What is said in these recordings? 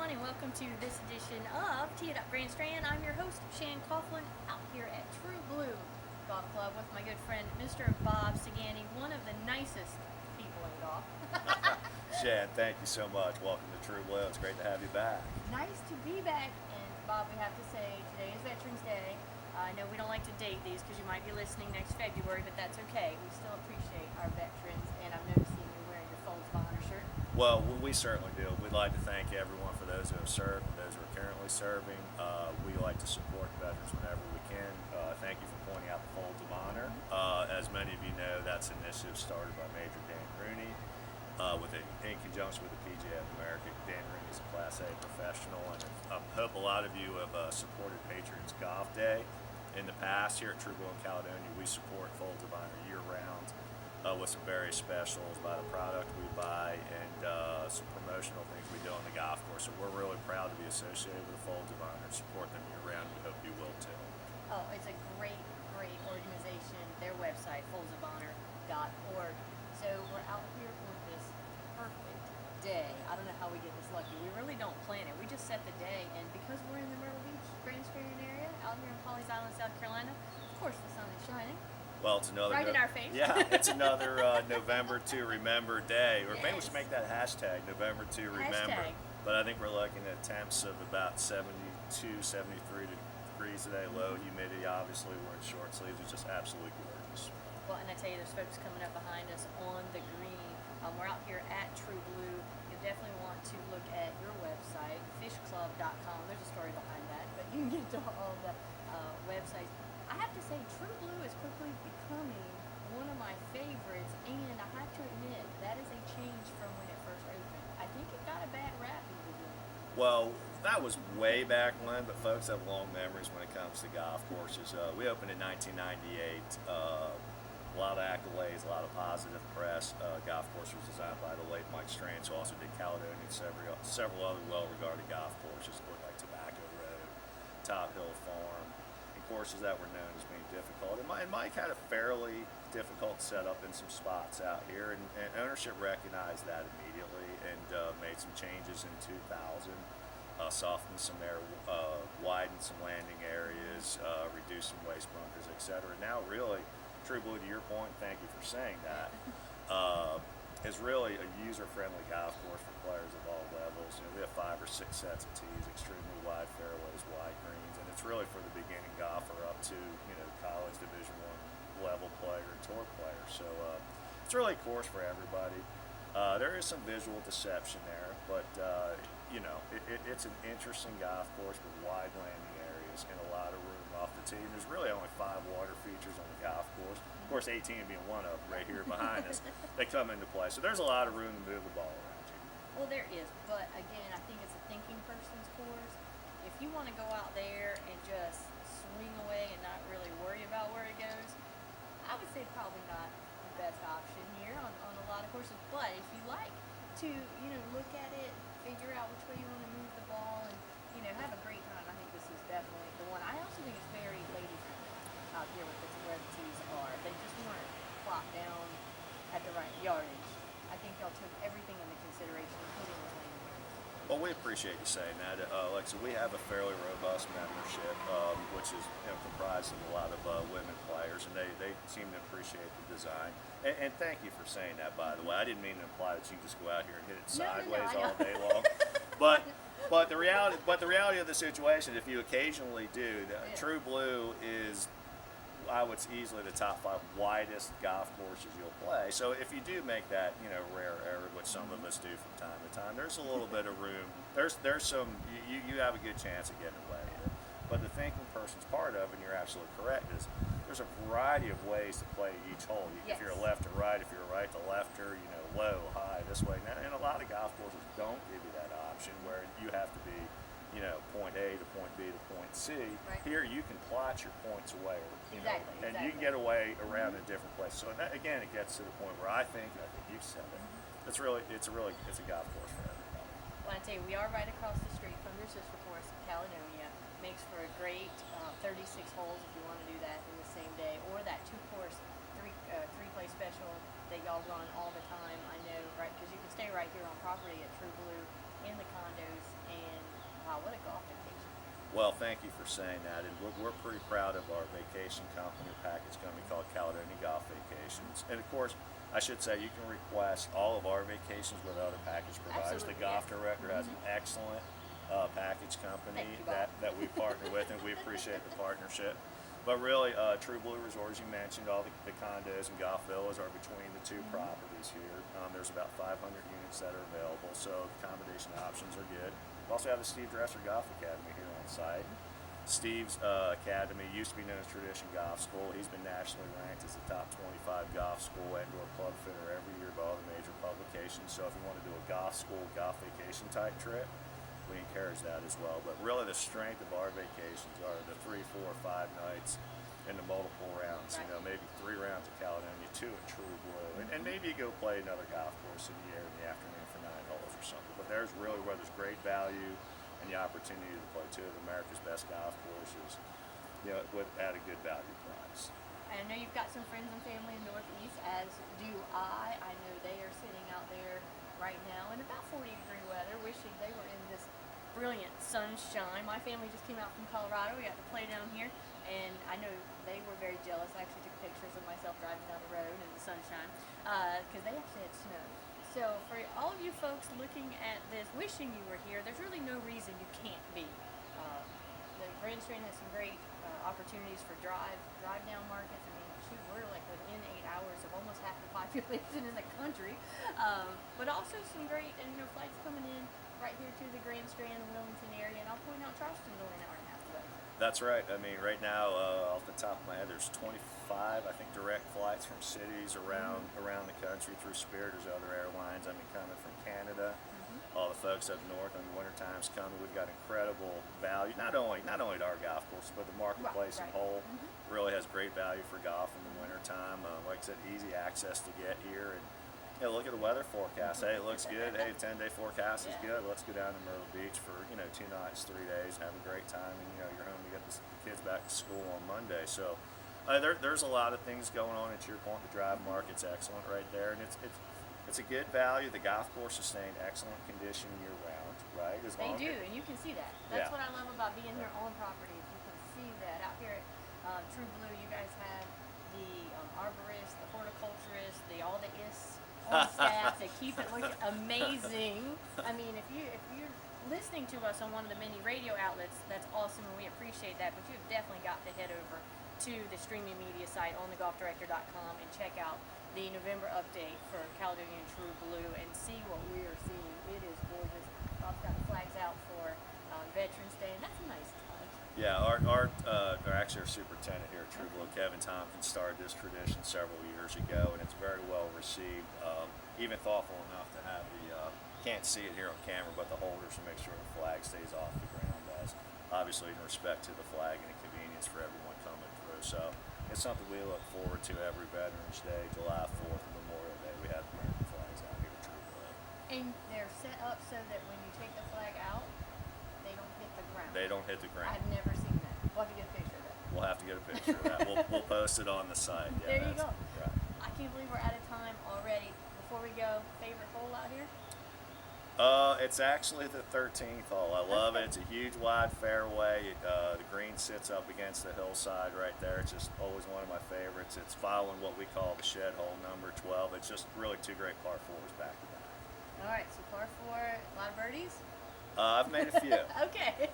everyone, and welcome to this edition of Tee It Up Grand Strand. I'm your host, Shan Coughlin, out here at True Blue Golf Club with my good friend, Mr. Bob Seganti, one of the nicest people in golf. Shan, thank you so much. Welcome to True Blue. It's great to have you back. Nice to be back, and Bob, we have to say, today is Veterans Day. I know we don't like to date these because you might be listening next February, but that's okay. We still appreciate our veterans, and I'm noticing you're wearing your Folds of Honor shirt. Well, we certainly do. We'd like to thank everyone for those who have served and those who are currently serving. We like to support veterans whenever we can. Thank you for pointing out the Folds of Honor. As many of you know, that's an initiative started by Major Dan Rooney in conjunction with the PGA of America. Dan Rooney is a Class A professional, and I hope a lot of you have supported Patriots Golf Day. In the past, here at True Blue in Caledonia, we support Folds of Honor year-round with some various specials by the product we buy and some promotional things we do on the golf course. So we're really proud to be associated with the Folds of Honor and support them year-round. We hope you will too. Oh, it's a great organization. Their website, foldsofhonor.org. So we're out here on this perfect day. I don't know how we get this lucky. We really don't plan it. We just set the day, and because we're in the Myrtle Beach, Grand Strand area, out here in Pawleys Island, South Carolina, of course the sun is shining. Well, it's another right in our face. Yeah, it's another November to Remember day, or maybe we should make that hashtag November to Remember. Hashtag. But I think we're looking at temps of about 72, 73 degrees today. Low humidity. Obviously, we're in short sleeves. It's just absolutely gorgeous. Well, and I tell you, there's folks coming up behind us on the green. We're out here at True Blue. You'll definitely want to look at your website, fishclub.com. There's a story behind that, but you can get to all the websites. I have to say, True Blue is quickly becoming one of my favorites, and I have to admit, that is a change from when it first opened. I think it got a bad rap in the beginning. Well, that was way back when, but folks have long memories when it comes to golf courses. We opened in 1998. A lot of accolades, a lot of positive press. Golf course was designed by the late Mike Strand, who also did Caledonia and several other well-regarded golf courses, like Tobacco Road, Top Hill Farm, and courses that were known as being difficult. And Mike had a fairly difficult setup in some spots out here, and ownership recognized that immediately and made some changes in 2000. Softened some air, widened some landing areas, reduced some waste bunkers, etc. Now, really, True Blue, to your point, thank you for saying that, is really a user-friendly golf course for players of all levels. You know, we have 5 or 6 sets of tees, extremely wide fairways, wide greens, and it's really for the beginning golfer up to college Division I level player, tour player. So it's really a course for everybody. There is some visual deception there, but it's an interesting golf course with wide landing areas and a lot of room off the tee. And there's really only 5 water features on the golf course. Of course, 18 being one of them right here behind us. They come into play. So there's a lot of room to move the ball around you. Well, there is, but again, I think it's a thinking person's course. If you want to go out there and just swing away and not really worry about where it goes, I would say probably not the best option here on a lot of courses. But if you like to, look at it, figure out which way you want to move the ball, and have a great time, I think this is definitely the one. I also think it's very lady friendly out here with where the tees are. They just weren't plopped down at the right yardage. I think y'all took everything into consideration, including the landing areas. Well, we appreciate you saying that. Like I said, we have a fairly robust membership, which is comprised of a lot of women players, and they seem to appreciate the design. And thank you for saying that, by the way. I didn't mean to imply that you can just go out here and hit it sideways all day long. But the reality of the situation, if you occasionally do, True Blue is, I would easily the top 5 widest golf courses you'll play. So if you do make that rare error, which some of us do from time to time, there's a little bit of room. There's some you have a good chance of getting away here. But the thinking person's part of, and you're absolutely correct, is there's a variety of ways to play each hole. Yes. If you're a left to right, if you're a right to lefter, low, high, this way. And a lot of golf courses don't give you that option where you have to be, point A to point B to point C. Right. Here you can plot your points away, Exactly. and you can get away around in different places. So again, it gets to the point where I think you've said it. It's a golf course for everybody. Well, I tell you, we are right across the street from your sister course, Caledonia. Makes for a great 36 holes if you want to do that in the same day, or that 2-course, three-play special that y'all run all the time. I know, right? Because you can stay right here on property at True Blue in the condos, and wow, what a golf vacation. Well, thank you for saying that, and we're pretty proud of our vacation company or package company called Caledonia Golf Vacations. And of course, I should say you can request all of our vacations with other package providers. Absolutely, The Golf yeah. Director has an excellent package company Thank you, Bob. that we partner with, and we appreciate the partnership. But really, True Blue Resort, as you mentioned, all the condos and golf villas are between the two properties here. There's about 500 units that are available, so accommodation options are good. We also have the Steve Dresser Golf Academy here on site. Steve's Academy used to be known as Tradition Golf School. He's been nationally ranked as the top 25 golf school and/or club fitter every year by all the major publications. So if you want to do a golf school, golf vacation type trip, we encourage that as well. But really, the strength of our vacations are the 3, 4, 5 nights and the multiple rounds. Right. You know, maybe 3 rounds at Caledonia, 2 at True Blue, and maybe you go play another golf course in the air in the afternoon for 9 holes or something. But there's really where there's great value and the opportunity to play 2 of America's best golf courses, you know, at a good value price. And I know you've got some friends and family in Northeast, as do I. I know they are sitting out there right now in about 40-degree weather, wishing they were in this brilliant sunshine. My family just came out from Colorado. We got to play down here, and I know they were very jealous. I actually took pictures of myself driving down the road in the sunshine because they actually had snow. So for all of you folks looking at this, wishing you were here, there's really no reason you can't be. The Grand Strand has some great opportunities for drive-down markets. I mean, shoot, we're like within 8 hours of almost half the population in the country. But also some great, and flights coming in right here to the Grand Strand and Wilmington area. And I'll point out Charleston's only an hour and a half away. That's right. I mean, right now, off the top of my head, there's 25, I think, direct flights from cities around the country through Spirit. There's other airlines. I mean, coming from Canada. All the folks up north in the winter time's coming. We've got incredible value. Not only to our golf course, but the marketplace Right. in whole really has great value for golf in the winter time. Like I said, easy access to get here. And look at the weather forecast. Hey, it looks good. Hey, the 10-day forecast is good. Let's go down to Myrtle Beach for 2 nights, 3 days, and have a great time. And you're home to get the kids back to school on Monday. So there's a lot of things going on. And to your point, the drive market's excellent right there, and it's a good value. The golf course is staying excellent condition year round, right? They do, and you can see that. That's Yeah. what I love about being here on property. You can see that out here at True Blue. You guys have the arborist, the horticulturist, all the ists on staff that keep it looking amazing. I mean, if you're listening to us on one of the many radio outlets, that's awesome, and we appreciate that. But you've definitely got to head over to the streaming media site on thegolfdirector.com and check out the November update for Caledonia and True Blue and see what we are seeing. It is gorgeous. Bob's got the flags out for Veterans Day, and that's a nice touch. Yeah, our superintendent here at True Blue, Kevin Tompkins, started this tradition several years ago, and it's very well received. Even thoughtful enough to have can't see it here on camera, but the holders to make sure the flag stays off the ground, as obviously in respect to the flag and the convenience for everyone coming through. So it's something we look forward to every Veterans Day, July 4th, and Memorial Day. We have American flags out here at True Blue. And they're set up so that when you take the flag out, they don't hit the ground. They don't hit the ground. I've never seen that. We'll have to get a picture of that. We'll have to get a picture of that. We'll post it on the site. Yeah, There you go. Right. I can't believe we're out of time already. Before we go, favorite hole out here? It's actually the 13th hole. I love it. It's a huge wide fairway. The green sits up against the hillside right there. It's just always one of my favorites. It's following what we call the shed hole, number 12. It's just really 2 great par 4s back to back. All right, so par 4, a lot of birdies? I've made a few. Okay.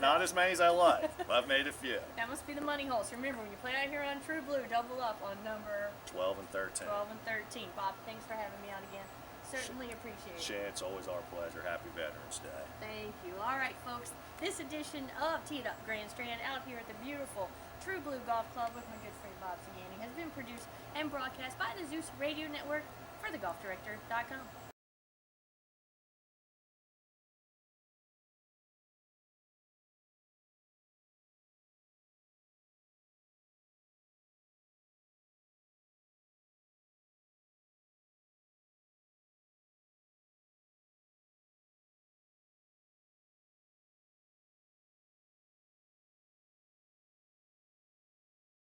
Not as many as I like, but I've made a few. That must be the money holes. Remember, when you play out here on True Blue, double up on number 12 and 13. 12 and 13. Bob, thanks for having me out again. Certainly appreciate it. Shan, it's always our pleasure. Happy Veterans Day. Thank you. All right, folks. This edition of Teed Up Grand Strand out here at the beautiful True Blue Golf Club with my good friend Bob Seganti has been produced and broadcast by the Zeus Radio Network for thegolfdirector.com.